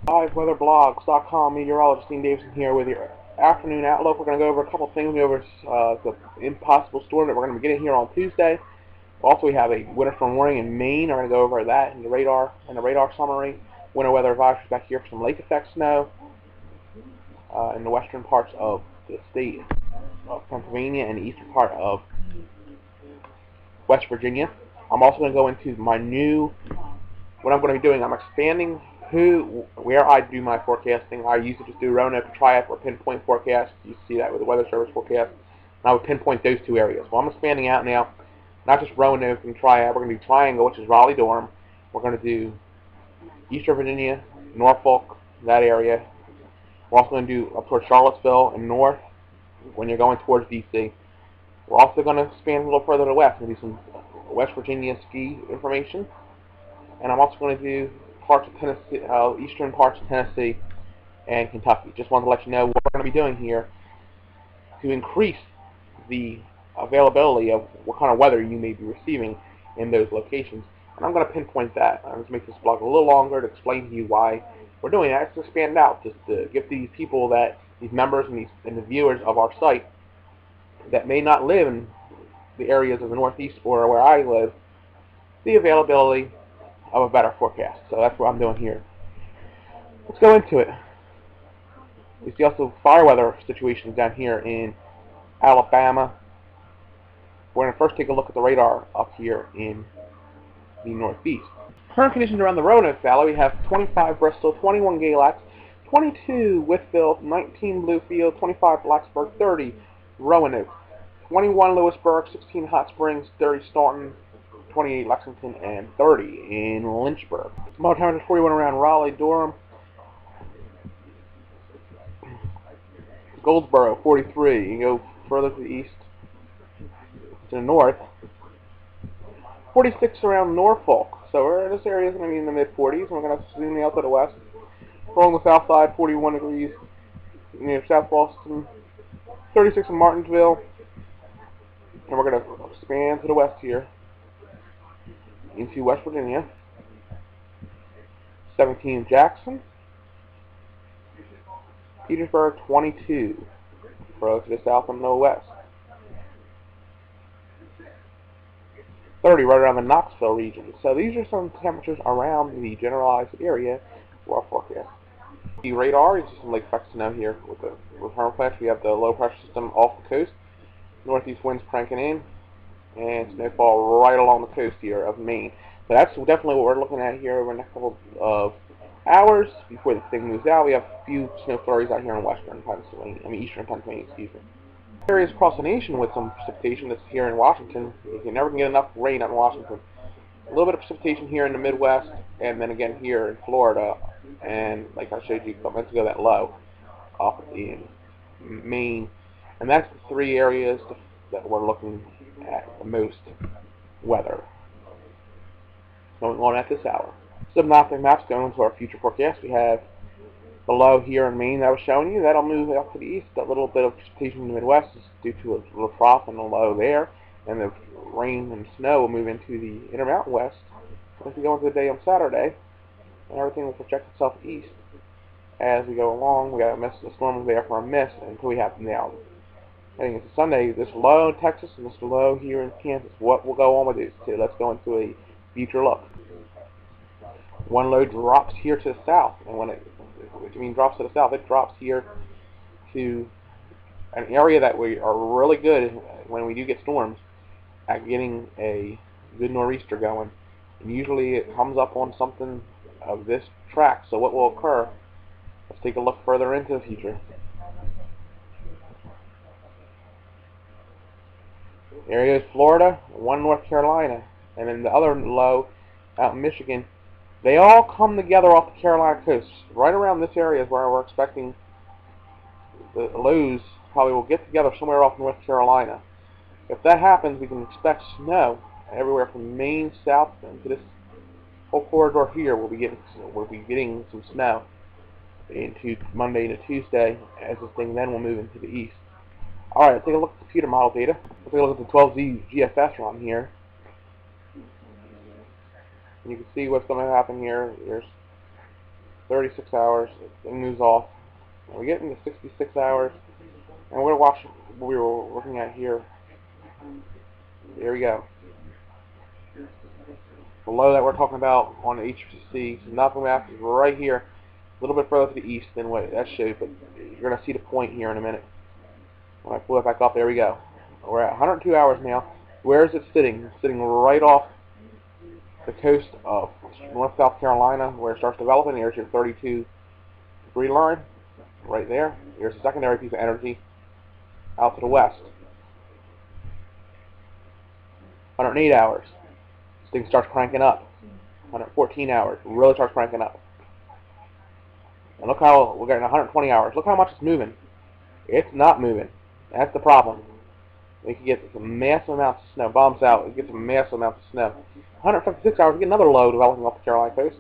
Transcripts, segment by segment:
LiveWeatherBlogs.com meteorologist Dean Davidson here with your afternoon outlook. We're going to go over a couple things. We're going to go over the impossible storm that we're going to be getting here on Tuesday. Also, we have a winter storm warning in Maine. We're going to go over that in the radar summary. Winter weather advisories back here for some lake effect snow in the western parts of the state of Pennsylvania and the eastern part of West Virginia. I'm also going to go into what I'm going to be doing. I'm expanding where I do my forecasting. I used to just do Roanoke and Triad for pinpoint forecast. You see that with the Weather Service forecast. And I would pinpoint those two areas. Well, I'm expanding out now, not just Roanoke and Triad. We're going to do Triangle, which is Raleigh-Durham. We're going to do Eastern Virginia, Norfolk, that area. We're also going to do up towards Charlottesville and north when you're going towards D.C. We're also going to expand a little further to the west and do some West Virginia ski information. And I'm also going to do parts of Tennessee, eastern parts of Tennessee and Kentucky. Just wanted to let you know what we're going to be doing here to increase the availability of what kind of weather you may be receiving in those locations. And I'm going to pinpoint that. I'm going to make this blog a little longer to explain to you why we're doing that. It's to expand out, just to give these people, these members and the viewers of our site that may not live in the areas of the Northeast or where I live, the availability of a better forecast. So that's what I'm doing here. Let's go into it. We see also fire weather situations down here in Alabama. We're going to first take a look at the radar up here in the Northeast. Current conditions around the Roanoke Valley, we have 25 Bristol, 21 Galax, 22 Whitfield, 19 Bluefield, 25 Blacksburg, 30 Roanoke, 21 Lewisburg, 16 Hot Springs, 30 Staunton, 28 Lexington, and 30 in Lynchburg. Tomorrow temperature 41 around Raleigh, Durham, Goldsboro 43. You go further to the east, to the north, 46 around Norfolk. So this area is going to be in the mid-40s. And we're going to zoom out to the west. Along the south side, 41 degrees near South Boston, 36 in Martinsville, and we're going to expand to the west here into West Virginia, 17 Jackson, Petersburg 22, further to the south and the west, 30 right around the Knoxville region. So these are some temperatures around the generalized area for our forecast. The radar is just some lake effect snow here with thermoflash. We have the low pressure system off the coast, northeast winds cranking in, and snowfall right along the coast here of Maine. So that's definitely what we're looking at here over the next couple of hours before the thing moves out. We have a few snow flurries out here in eastern Pennsylvania, excuse me. Areas across the nation with some precipitation that's here in Washington. You never can get enough rain out in Washington. A little bit of precipitation here in the Midwest, and then again here in Florida, and like I showed you a couple minutes ago, that low off in Maine. And that's the three areas that we're looking at the most weather going on at this hour. Synoptic maps going into our future forecast. We have the low here in Maine that I was showing you. That'll move out to the east. A little bit of precipitation in the Midwest is due to a little trough and a low there. And the rain and snow will move into the Intermountain West. As we go into the day on Saturday, and everything will project itself east as we go along. We got a mist, the storm is there for a mist until we have now. Heading into Sunday, this low in Texas and this low here in Kansas. What will go on with these two? Let's go into a future look. One low drops here to the south, and drops to the south, it drops here to an area that we are really good when we do get storms at getting a good nor'easter going. And usually it comes up on something of this track. So what will occur? Let's take a look further into the future. There is Florida, one North Carolina, and then the other low out in Michigan. They all come together off the Carolina coast. Right around this area is where we're expecting the lows probably will get together somewhere off North Carolina. If that happens, we can expect snow everywhere from Maine south into this whole corridor here. We'll be getting some snow into Monday into Tuesday, as this thing then will move into the east. Alright, let's take a look at the computer model data. Let's take a look at the 12Z GFS run here. And you can see what's going to happen here. There's 36 hours, it moves off. And we get into 66 hours, and we're going to watch what we were looking at here. Here we go. The low that we're talking about on the HPC, so nothing map is right here, a little bit further to the east than what that showed, but you're going to see the point here in a minute. When I pull it back up, there we go. We're at 102 hours now. Where is it sitting? It's sitting right off the coast of North South Carolina, where it starts developing. There's your 32-degree line, right there. Here's a secondary piece of energy out to the west. 108 hours. This thing starts cranking up. 114 hours. Really starts cranking up. And look how we're getting 120 hours. Look how much it's moving. It's not moving. That's the problem. We can get some massive amounts of snow. Bombs out. We get some massive amounts of snow. 156 hours. We get another low developing off the Carolina coast.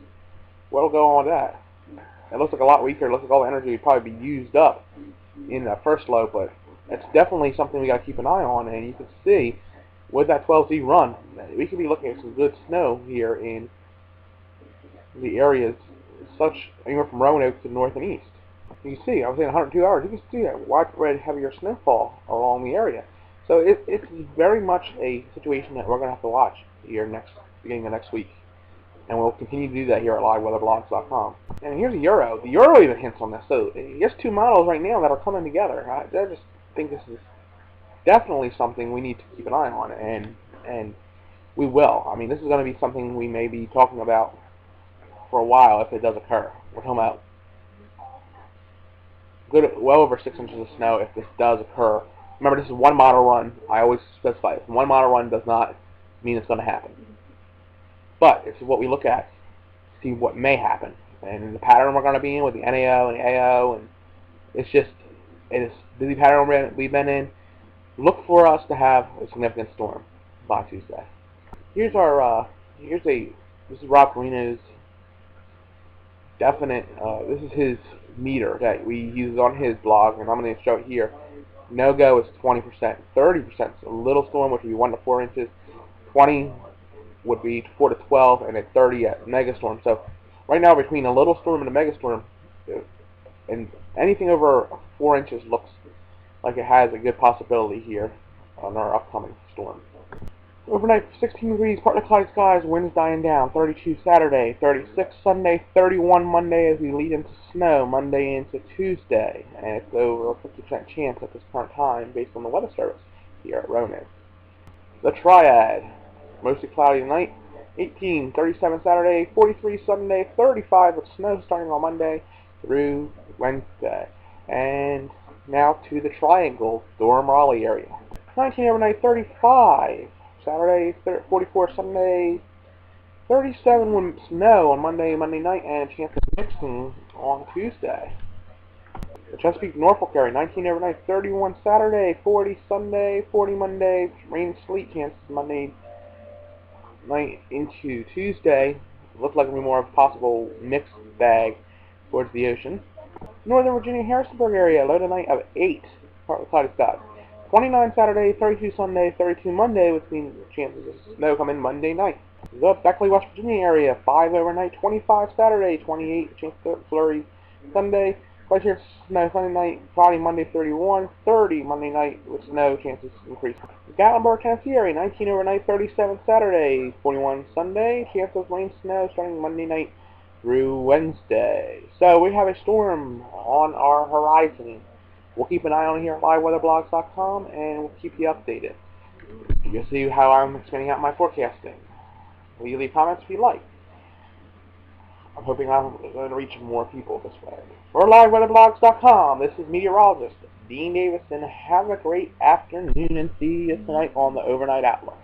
What'll go on with that? It looks like a lot weaker. It looks like all the energy would probably be used up in that first low, but it's definitely something we got to keep an eye on. And you can see with that 12Z run, we could be looking at some good snow here in the areas such anywhere from Roanoke to north and east. You can see, I was saying 102 hours, you can see that widespread heavier snowfall along the area. So it's very much a situation that we're going to have to watch here beginning of next week. And we'll continue to do that here at liveweatherblogs.com. And here's the Euro. The Euro even hints on this. So here's two models right now that are coming together. I just think this is definitely something we need to keep an eye on, and we will. I mean, this is going to be something we may be talking about for a while if it does occur. We're talking about well over 6 inches of snow if this does occur. Remember, this is one model run. I always specify this. One model run does not mean it's going to happen. But it's what we look at to see what may happen. And the pattern we're going to be in with the NAO and the AO, and it is busy pattern we've been in. Look for us to have a significant storm by Tuesday. Here's our this is Rob Carino's definite. This is his meter that we use on his blog, and I'm going to show it here. No go is 20%, 30% is a little storm, which would be 1 to 4 inches. 20 would be 4 to 12, and at 30 at megastorm. So right now, between a little storm and a megastorm, and anything over 4 inches looks like it has a good possibility here on our upcoming storm. Overnight, 16 degrees, partly cloudy skies, winds dying down. 32 Saturday, 36 Sunday, 31 Monday as we lead into snow Monday into Tuesday. And it's over a 50% chance at this current time based on the weather service here at Roanoke. The Triad, mostly cloudy tonight. 18, 37 Saturday, 43 Sunday, 35 with snow starting on Monday through Wednesday. And now to the Triangle, Durham-Raleigh area. 19 overnight, 35 Saturday, 44 Sunday, 37 with snow on Monday night, and a chance of mixing on Tuesday. The Chesapeake, Norfolk area, 19 overnight, 31 Saturday, 40 Sunday, 40 Monday, rain and sleet chances Monday night into Tuesday. Looks like it'll be more of a possible mixed bag towards the ocean. Northern Virginia, Harrisonburg area, low tonight of 8, partly cloudy skies. 29 Saturday, 32 Sunday, 32 Monday, with chances of snow coming Monday night. The Beckley, West Virginia area, 5 overnight, 25 Saturday, 28 chance of flurry Sunday. Glacier snow Sunday night, cloudy Monday 31, 30 Monday night with snow chances increase. Gatlinburg, Tennessee area, 19 overnight, 37 Saturday, 41 Sunday, chance of rain snow starting Monday night through Wednesday. So we have a storm on our horizon. We'll keep an eye on it here at liveweatherblogs.com, and we'll keep you updated. You'll see how I'm expanding out my forecasting. Will you leave comments if you like? I'm hoping I'm going to reach more people this way. For liveweatherblogs.com, this is meteorologist Dean Davis, and have a great afternoon, and see you tonight on the Overnight Atlas.